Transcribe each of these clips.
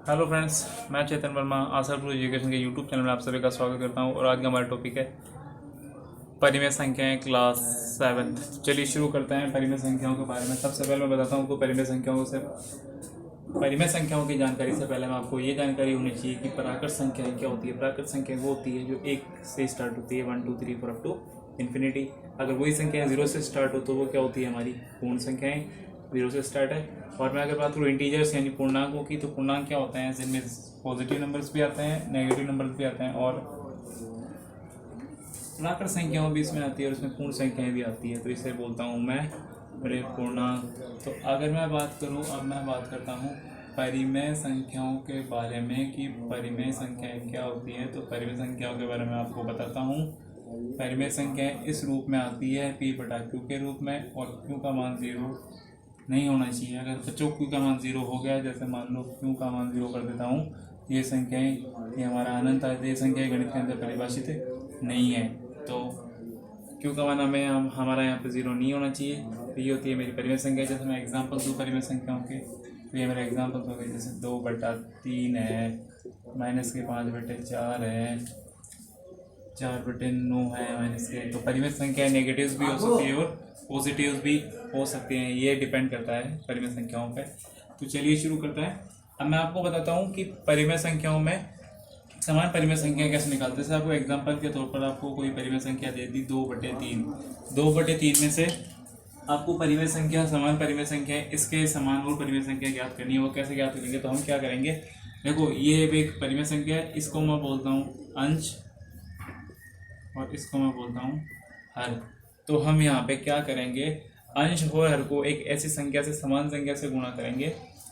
Hello friends, मैं चेतन Verma Ashapur education के YouTube channel में आप सभी का स्वागत करता हूं। और आज का हमारा टॉपिक है परिमेय संख्याएं क्लास 7। चलिए शुरू करते हैं परिमेय संख्याओं के बारे में। सबसे पहले मैं बताता हूं आपको परिमेय संख्याओं की जानकारी से पहले मैं आपको ये जानकारी होनी चाहिए कि प्राकृत संख्याएं क्या होती है। प्राकृत संख्या वो होती है जो 1 से स्टार्ट होती है, 1 2 3 4 अप टू इन्फिनिटी। अगर वही संख्याएं 0 से स्टार्ट हो तो वो क्या होती है, हमारी पूर्ण संख्याएं। 0 से स्टार्ट है। और मैं अगर बात करूँ इंटीजर्स यानी पूर्णांकों की, तो पूर्णांक क्या होते हैं, जिनमें पॉजिटिव नंबर्स भी आते हैं, नेगेटिव नंबर्स भी आते हैं और प्राकृत संख्याओं भी इसमें आती है और इसमें पूर्ण संख्याएं भी आती है। तो इसे बोलता हूँ मैं मेरे पूर्णांक। तो अगर मैं बात करूँ, अब मैं बात करता हूँ परिमेय संख्याओं के बारे में कि परिमेय संख्याएं क्या होती है। तो परिमेय संख्याओं के बारे में आपको बताता हूँ। परिमेय संख्याएं इस रूप में आती है P/Q के रूप में, और Q का मान 0 नहीं होना चाहिए। अगर बच्चों Q का मान 0 हो गया, जैसे मान लो Q का मान 0 कर देता हूँ, ये संख्याएं, ये हमारा अनंत है, ये संख्याएं गणित के अंदर परिभाषित नहीं है। तो Q का मान हमारा यहाँ पे 0 नहीं होना चाहिए। तो ये होती है मेरी परिमेय संख्या। जैसे मैं एग्जाम्पल दूँ परिमेय संख्याओं के, तो ये मेरे एग्जाम्पल हो गए, जैसे 2/3 है, -5/4 है, 4/9 है माइनस के। तो परिमेय संख्या नेगेटिव्स भी हो सकती है और पॉजिटिव्स भी हो सकते हैं, ये डिपेंड करता है परिमेय संख्याओं पे। तो चलिए शुरू करते हैं। अब मैं आपको बताता हूँ कि परिमेय संख्याओं में समान परिमेय संख्या कैसे निकालते हैं। जैसे आपको एग्जांपल के तौर पर आपको कोई परिमेय संख्या दे दी 2/3। 2/3 में से आपको परिमेय संख्या, समान परिमेय संख्या, इसके समान और परिमेय संख्या ज्ञात करनी है। वो कैसे ज्ञात करेंगे, तो हम क्या करेंगे, देखो ये एक परिमेय संख्या है, इसको मैं बोलता हूँ अंश और इसको मैं बोलता हूँ हर। तो हम यहाँ पे क्या करेंगे, अंश और हर को एक ऐसी संख्या से, समान संख्या से गुणा करेंगे।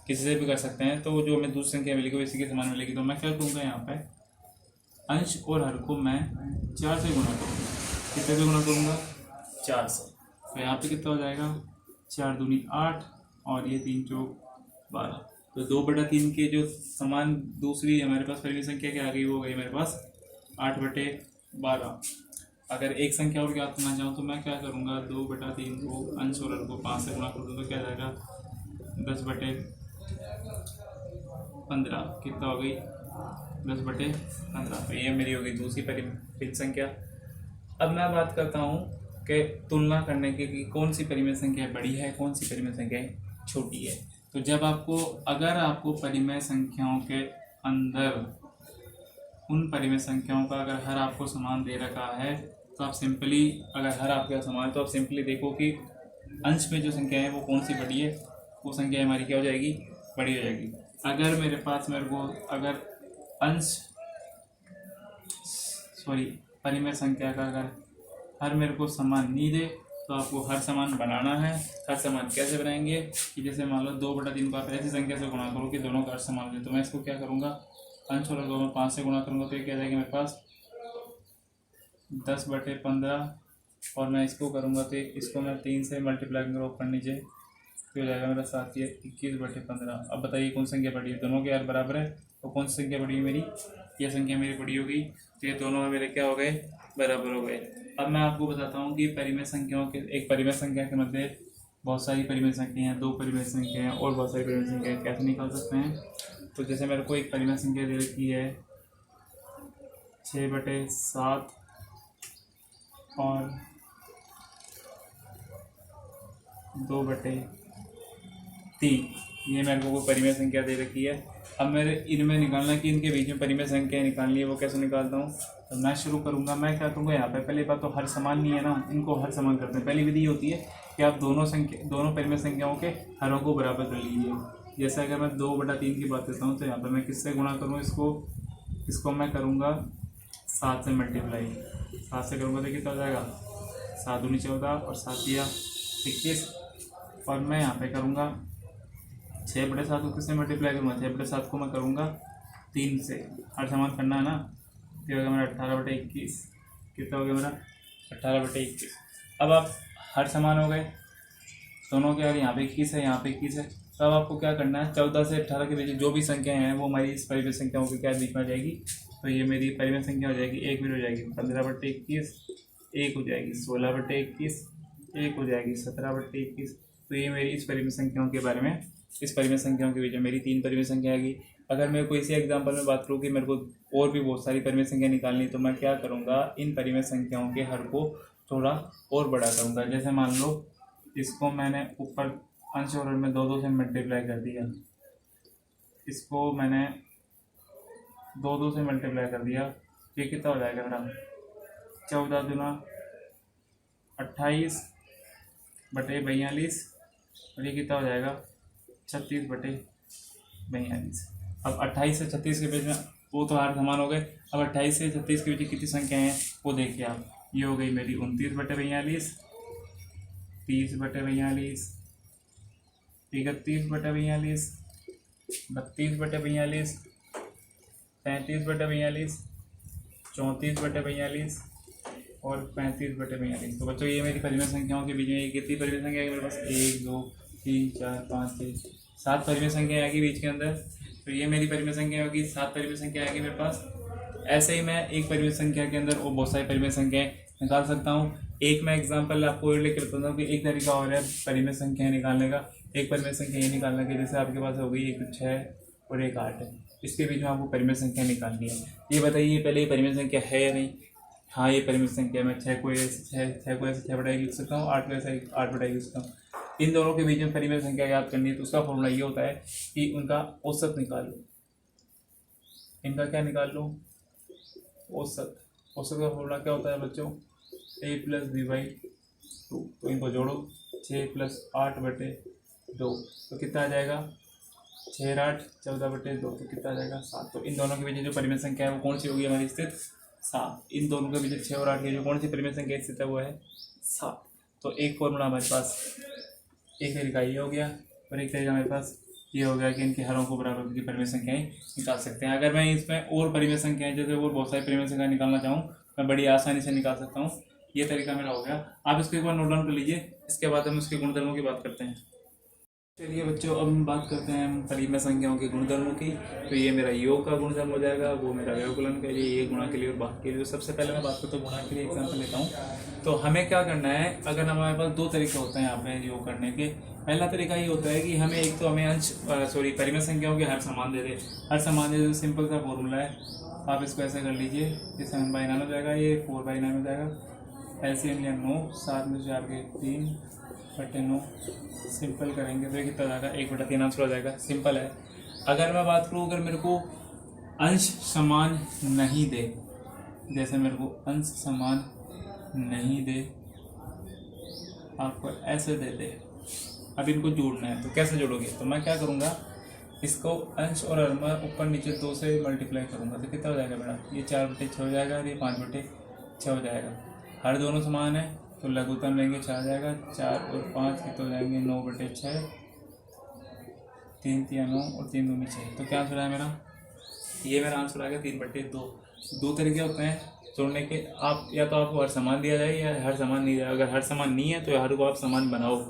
किसी से भी कर सकते हैं, तो जो हमें दूसरी संख्या मिलेगी वो इसी के समान मिलेगी। तो मैं क्या करूँगा, यहाँ पे अंश और हर को मैं 4 से गुणा करूँगा। कितने से गुणा करूँगा, 4 से। तो यहाँ पे कितना हो जाएगा, 4 दूनी 8 और ये 3 चौक 12। तो 2/3 के जो समान दूसरी हमारे पास परिमेय संख्या क्या आ गई, वो हो गई मेरे पास 8/12। अगर एक संख्या और ज्ञात करना चाहूँ तो मैं क्या करूँगा, 2/3 को अंश और हर को 5 से गुणा कर दूँ तो क्या जाएगा, 10/15। कितना हो गई, 10/15। तो ये मेरी होगी दूसरी परिमेय संख्या। अब मैं बात करता हूँ कि तुलना करने की कि कौन सी परिमेय संख्या बड़ी है, कौन सी परिमेय संख्या छोटी है। तो जब अगर आपको परिमेय संख्याओं के अंदर उन परिमेय संख्याओं का अगर हर आपको समान दे रखा है, तो आप सिंपली, अगर हर आपके समान है तो आप सिंपली देखो कि अंश में जो संख्या है वो कौन सी बड़ी है, वो संख्या हमारी क्या हो जाएगी, बड़ी हो जाएगी। अगर मेरे को अगर परिमेय संख्या का अगर हर मेरे को समान नहीं दे, तो आपको हर समान बनाना है। हर समान कैसे बनाएंगे कि जैसे मान लो 2/3 को आप ऐसी संख्या से गुणा करो कि दोनों का हर समान दे। तो मैं इसको क्या करूँगा, अंश और हर को मैं 5 से गुणा करूँगा तो ये क्या जाएगा मेरे पास 10/15। और मैं इसको करूँगा तो इसको मैं 3 से मल्टीप्लाई करूँगा ऊपर नीचे, तो हो जाएगा मेरा 7 या 21/15। अब बताइए कौन सी संख्या बड़ी है, दोनों के यार बराबर है। तो कौन सी संख्या बड़ी है मेरी, यह संख्या मेरी बड़ी हो गई। तो ये दोनों मेरे क्या हो गए, बराबर हो गए। अब मैं आपको बताता हूँ कि परिमेय संख्याओं के, एक परिमेय संख्या के मध्य बहुत सारी परिमेय संख्या हैं, 2 परिमेय संख्या हैं और बहुत सारी परिमेय संख्या कैसे निकाल सकते हैं। तो जैसे मेरे को एक परिमेय संख्या दे रखी है 6/7 और 2/3, ये मेरे को परिमेय संख्या दे रखी है। अब मेरे इनमें निकालना कि इनके बीच में परिमेय संख्या निकालनी है, वो कैसे निकालता हूँ। तो मैं शुरू करूँगा, मैं क्या करूँगा यहाँ पे, पहली बात तो हर समान नहीं है ना, इनको हर समान करते हैं। पहली विधि होती है कि आप दोनों परिमेय संख्याओं के हरों को बराबर कर लीजिए। जैसे अगर मैं 2/3 की बात करता हूँ, तो यहाँ पर मैं किससे गुणा करूँ, इसको मैं करूँगा 7 से मल्टीप्लाई। 7 से करूँगा तो कितना हो जाएगा, 7 दूनी 14 और 7 या 21। और मैं यहाँ पे करूँगा 6/7 को किससे मल्टीप्लाई करूँगा, 6/7 को मैं करूँगा 3 से। हर समान करना है ना, तो होगा मेरा 18/21। कितना हो गया मेरा 18/21। अब आप हर समान हो गए दोनों के, यार यहाँ पे 21 है, यहाँ पे 21 है। तो अब आपको क्या करना है, 14 से 18 के बीच जो भी संख्याएं हैं वो हमारी इस परिमेय संख्याओं के क्या बीच में आ जाएगी। तो ये मेरी परिमेय संख्या हो जाएगी, एक भी हो जाएगी 15/21, एक हो जाएगी 16/21, एक हो जाएगी 17/21। तो ये मेरी इस परिमेय संख्याओं के बारे में, इस परिमेय संख्याओं के बीच में मेरी 3 परिमेय संख्या आएगी। अगर मैं कोई इसी एग्जांपल में बात करूँ कि मेरे को और भी बहुत सारी परिमेय संख्या निकालनी, तो मैं क्या करूँगा, इन परिमेय संख्याओं के हर को थोड़ा और बड़ा करूँगा। जैसे मान लो इसको मैंने ऊपर अंश और हर में 2 से मल्टीप्लाई कर दिया, इसको मैंने 2 से मल्टीप्लाई कर दिया, ये कितना हो जाएगा मेरा 14 दूना 28 बटे 42, और ये कितना हो जाएगा 36 बटे 42। अब 28 से 36 के बीच में वो तो हर समान हो गए। अब 28 से 36 के बीच कितनी संख्याएं हैं वो देखिए आप। ये हो गई मेरी 29 बटे 42, 30 बटे 42, 31 बटे 42, 32 बटे 42, 33 बटे 42, 34 बटे 42 और 35 बटे 42। तो बच्चों ये मेरी परिमेय संख्याओं के बीच में ये कितनी परिमेय संख्या है मेरे पास, 1 2 3 4 5 6 7 परिमेय संख्या आएगी बीच के अंदर। तो ये मेरी परिमेय संख्या होगी, 7 परिमेय संख्या आएगी मेरे पास। ऐसे ही मैं एक परिमेय संख्या के अंदर और बहुत सारी परिमेय संख्याएं निकाल सकता हूँ। एक मैं एग्जांपल आपको लेकर बताता हूँ कि एक तरीका और है परिमेय संख्याएं निकालने का। एक परिमेय संख्या ये निकालने की, जैसे आपके पास हो गई एक 6 और एक 8 है, इसके बीच में आपको परिमेय संख्या निकालनी है। ये बताइए पहले ये परिमेय संख्या है या नहीं। हाँ ये परिमेय संख्या, मैं 6 को ऐसे 6 बटा 1 लिख सकता हूँ, 8 को ऐसे 8 बटा 1 लिख सकता हूँ। इन दोनों के बीच में परिमेय संख्या याद करनी है, तो उसका फॉर्मूला ये होता है कि उनका औसत निकाल लो। इनका क्या निकाल लो, औसत। औसत का फॉर्मूला क्या होता है बच्चों, a + b/2। तो इनको जोड़ो, 6 + 8 बटे 2 तो कितना आ जाएगा 6 8 14 बटे 2, तो कितना आ जाएगा 7। तो इन दोनों के बीच जो परिमेय संख्या है वो कौन सी होगी हमारी स्थित, 7। इन दोनों के बीच 6 और 8 की जो कौन सी परिमेय संख्या स्थित है वो है 7। तो एक फॉर्मूला हमारे पास, एक तरीका ये हो गया और एक तरीका हमारे पास ये हो गया कि इनके हरों को बराबर की परिमेय संख्याएं निकाल सकते हैं। अगर मैं इसमें और परिमेय संख्याएं जैसे और बहुत सारी परिमेय संख्याएं निकालना चाहूँ, मैं बड़ी आसानी से निकाल सकता हूँ। ये तरीका मेरा हो गया। आप इसको एक बार नोट डाउन कर लीजिए, इसके बाद हम उसके गुणधर्मों की बात करते हैं। चलिए बच्चों, अब हम बात करते हैं परिमेय संख्याओं के गुणधर्मों की। तो ये मेरा योग का गुणधर्म हो जाएगा, वो मेरा व्यवकलन के लिए, ये गुणा के लिए और बाकी के लिए। सबसे पहले मैं बात करता हूँ गुणा के लिए, एग्जाम्पल लेता हूँ। तो हमें क्या करना है, अगर हमारे पास 2 तरीके होते हैं यहाँ पे योग करने के। पहला तरीका ये होता है कि हमें एक तो हमें परिमेय संख्याओं के हर समान दे दे। हर समान दे दे, सिंपल सा फॉर्मूला है, आप इसको ऐसे कर लीजिए, ये 7/9 हो जाएगा, ये 4/9 हो जाएगा। एलसीएम लिया 9, 7 में 4 के 3 बटे 9, सिंपल करेंगे तो ये कितना जाएगा 1/3 आंसर हो जाएगा। सिंपल है। अगर मैं बात करूँ, अगर मेरे को अंश समान नहीं दे, जैसे मेरे को अंश समान नहीं दे, आपको ऐसे दे दे, अब इनको जोड़ना है, तो कैसे जोड़ोगे, तो मैं क्या करूँगा, इसको अंश और हर में ऊपर नीचे 2 से मल्टीप्लाई करूँगा, तो कितना हो जाएगा मेरा, ये 4/6 हो जाएगा और ये 5/6 हो जाएगा। हर दोनों समान है तो लघुत्तम लेंगे 4 आ जाएगा, 4 और 5 कितने हो जाएंगे 9/6, 3 3 9 और 3 दूनी 6। तो क्या आंसर है मेरा, ये मेरा आंसर आ गया 3/2। 2 तरीके होते हैं जोड़ने के, आप या तो आपको हर समान दिया जाए या हर समान नहीं दिया। अगर हर समान नहीं है तो हर को आप समान बनाओ।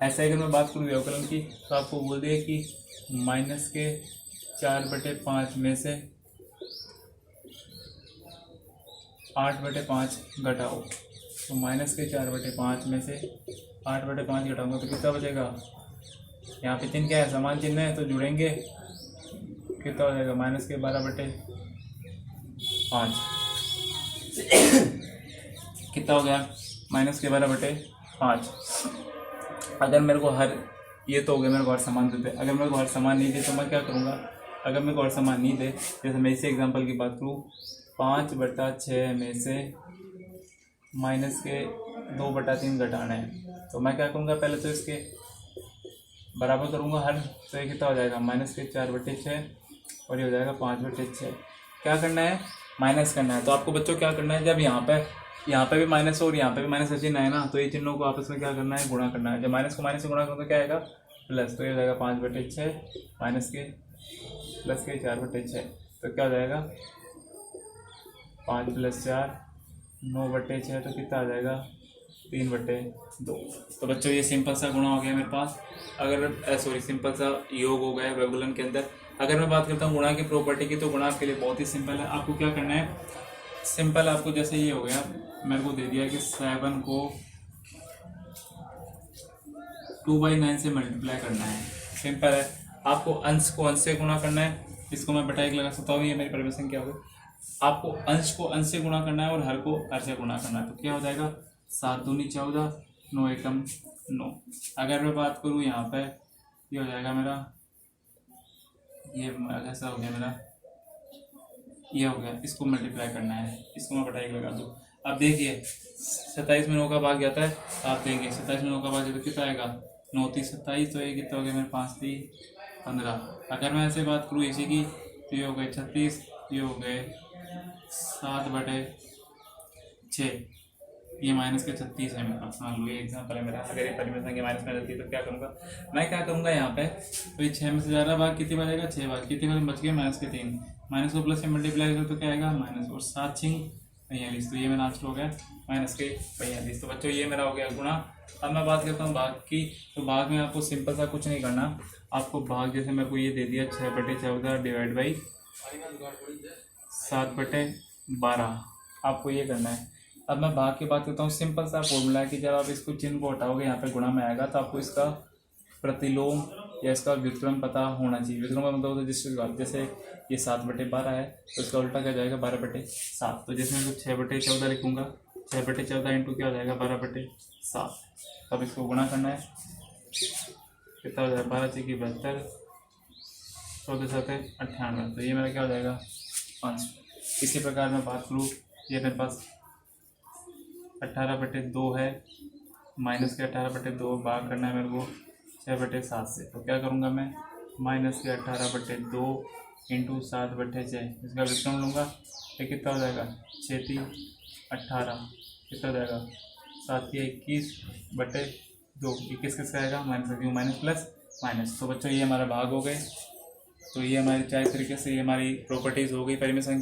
ऐसे अगर मैं बात करूँ व्यवकलन की, तो आपको बोल दिया कि -4/5 में से 8/5 घटाओ, तो -4/5 में से 8/5 घटाऊंगा तो कितना बचेगा, यहाँ पे चिन्ह क्या है, समान चिन्ह है तो जुड़ेंगे, कितना हो जाएगा -12/5 कितना हो गया -12/5। अगर मेरे को हर, ये तो हो गया मेरे को हर समान देते। अगर मेरे को हर समान नहीं दे तो मैं क्या करूँगा, अगर मेरे को हर समान नहीं दे, जैसे मैं इसी एग्जांपल की बात करूँ, 5/6 में से -2/3 घटाना है, तो मैं क्या करूँगा, पहले तो इसके बराबर करूँगा हर, तो ये कितना हो जाएगा -4/6 और ये हो जाएगा 5/6। क्या करना है, माइनस करना है। तो आपको बच्चों क्या करना है, जब यहाँ पे भी माइनस और यहाँ पे भी माइनस का चिन्ह है ना, तो ये चिन्हों को आपस में क्या करना है, गुणा करना है। जब माइनस को माइनस से गुणा करो तो क्या आएगा, प्लस, तो ये हो जाएगा 5/6 माइनस के प्लस के 4/6, तो क्या हो जाएगा 5 + 4 9/6, तो कितना आ जाएगा 3/2। तो बच्चों ये सिंपल सा गुणा हो गया मेरे पास, अगर सिंपल सा योग हो गया व्यवकलन के अंदर। अगर मैं बात करता हूँ गुणा की प्रॉपर्टी की, तो गुणा आपके लिए बहुत ही सिंपल है। आपको क्या करना है, सिंपल आपको जैसे ये हो गया, मेरे को दे दिया कि 7 को 2/9 से मल्टीप्लाई करना है। सिंपल है, आपको अंश को अंश से गुणा करना है इसको मैं बटा 1 लगा सकता हूँ, ये मेरी परिमेय संख्या हो गई। आपको अंश को अंश से गुणा करना है और हर को हर से गुणा करना है, तो क्या हो जाएगा 7 दूनी 14, 9 एकम 9। अगर मैं बात करूँ यहाँ पे, ये हो जाएगा मेरा, ये ऐसा हो गया मेरा, ये हो गया, इसको मल्टीप्लाई करना है, इसको मैं बटा 1 लगा दूँ। अब देखिए 27 में 9 का भाग जाता है, आप देखिए 27 में 9 का भाग जाता है कितना आएगा, 9 3 27, तो ये कितना हो गया मेरे 5 3 15। अगर मैं ऐसे बात करूँ इसी की, तो ये हो गए 36, ये हो गए 7/6, ये माइनस के 36 है मेरा। मान लो ये एग्जाम्पल है मेरा, अगर ये परिमेय संख्या माइनस में रहती है तो क्या करूँगा मैं, क्या करूँगा यहाँ पे, तो ये 6 में से ज़्यादा भाग कितनी बचेगा, 6 भाग, कितने भाग बच गए माइनस के 3, माइनस को प्लस से मल्टीप्लाई करो तो क्या आएगा माइनस, और 7 6 42, तो ये मेरा आंसर हो गया माइनस के 42। तो बच्चों ये मेरा हो गया गुणा। अब मैं बात करता हूँ भाग की, तो भाग में आपको सिंपल सा कुछ नहीं करना, आपको भाग जैसे मेरे को ये दे दिया 6/14 डिवाइड बाई 7/12, आपको ये करना है। अब मैं भाग की बात करता हूँ, सिंपल सा फॉर्मूला है कि जब आप इसको चिन्ह को हटाओगे यहाँ पे गुणा में आएगा, तो आपको इसका प्रतिलोम या इसका व्युत्क्रम पता होना चाहिए। व्युत्क्रम का मतलब होता है जैसे ये 7/12 है तो इसका उल्टा क्या जाएगा 12/7, तो जैसे मैं 6/14 लिखूँगा, 6/14 इंटू क्या हो जाएगा 12/7। तब इसको गुणा करना है, कितना हो जाएगा 12 6 72, 14 7 98, तो ये मेरा क्या हो जाएगा 5। इसी प्रकार मैं बात करूँ, ये मेरे पास 18/2 है, माइनस के 18/2 भाग करना है मेरे को 6/7 से, तो क्या करूँगा मैं, माइनस के 18/2 इंटू 7/6, इसका व्युत्क्रम लूँगा, ये कितना हो जाएगा 6 3 18, कितना हो जाएगा 7 21/2, 21 किसका आएगा माइनस, क्यों माइनस प्लस माइनस। तो बच्चों ये हमारा भाग हो गए। तो ये हमारी चाहे तरीके से ये हमारी प्रॉपर्टीज़ हो गई परिमेय संख्या।